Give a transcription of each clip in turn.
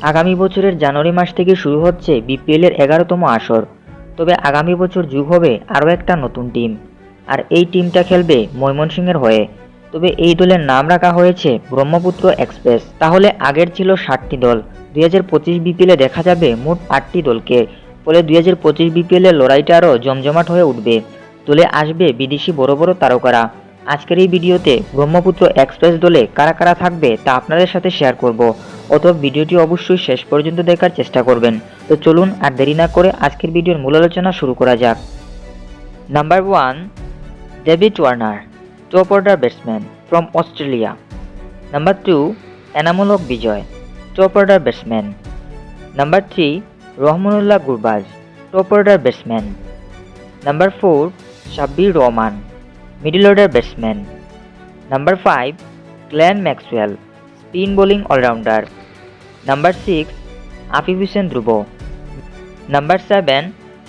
আগামী বছরের জানুয়ারি মাস থেকে শুরু হচ্ছে বিপিএলের 11তম আসর। তবে আগামী বছর যোগ হবে আরও একটা নতুন টিম, আর এই টিমটা খেলবে ময়মনসিংহের হয়ে। তবে এই দলের নাম রাখা হয়েছে ব্রহ্মপুত্র এক্সপ্রেস। তাহলে আগের ছিল 60টি দল, 2025 বিপিএলে দেখা যাবে মোট 8টি দলকে। ফলে 2025 বিপিএলের লড়াইটা আরও জমজমাট হয়ে উঠবে। দলে আসবে বিদেশি বড় বড় তারকারা। আজকের এই ভিডিওতে ব্রহ্মপুত্র এক্সপ্রেস দলে কারা কারা থাকবে তা আপনাদের সাথে শেয়ার করব। অতএব ভিডিওটি অবশ্যই শেষ পর্যন্ত দেখার চেষ্টা করবেন। তো চলুন আর দেরি না করে আজকের ভিডিওর মূল আলোচনা শুরু করা যাক। Number 1, David Warner, top order batsman from Australia. Number 2, Enamul Haque Bijoy, top order batsman. Number 3, Rahmanullah Gurbaz, top order batsman. Number 4, Shabbir Rahman, middle order batsman. Number 5, Glenn Maxwell, spin bowling allrounder. Number 6, Afif Hossain Dhruba. Number 7,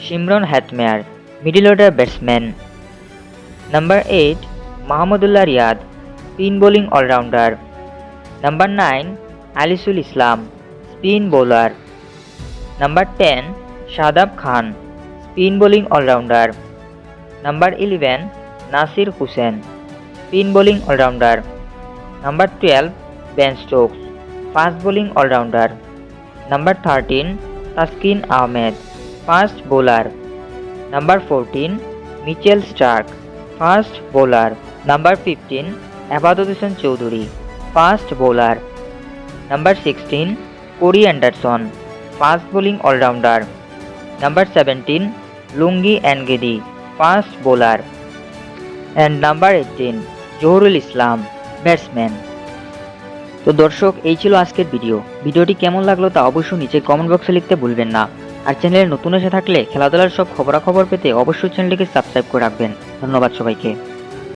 Shimron Hetmyer, middle order batsman. Number 8, Mahmudullah Riyad, spin bowling allrounder. Number 9, Alis Islam, spin bowler. Number 10, Shadab Khan, spin bowling allrounder. Number 11, Nasir Hossain, spin bowling allrounder. Number 12, Ben Stokes, fast bowling allrounder. Number 13, Taskin Ahmed, fast bowler. Number 14, Mitchell Starc, fast bowler. Number 15, Ebadot Hossain Chowdhury, fast bowler. Number 16, Corey Anderson, fast bowling allrounder. Number 17, Lungi Ngidi, fast bowler. And number 18, Zahurul Islam, batsman. তো দর্শক, এই ছিল আজকের ভিডিওটি কেমন লাগলো তা অবশ্যই নিচে কমেন্ট বক্সে লিখতে ভুলবেন না। আর চ্যানেলে নতুন এসে থাকলে খেলাধুলার সব খবরাখবর পেতে অবশ্যই চ্যানেলটিকে সাবস্ক্রাইব করে রাখবেন। ধন্যবাদ সবাইকে।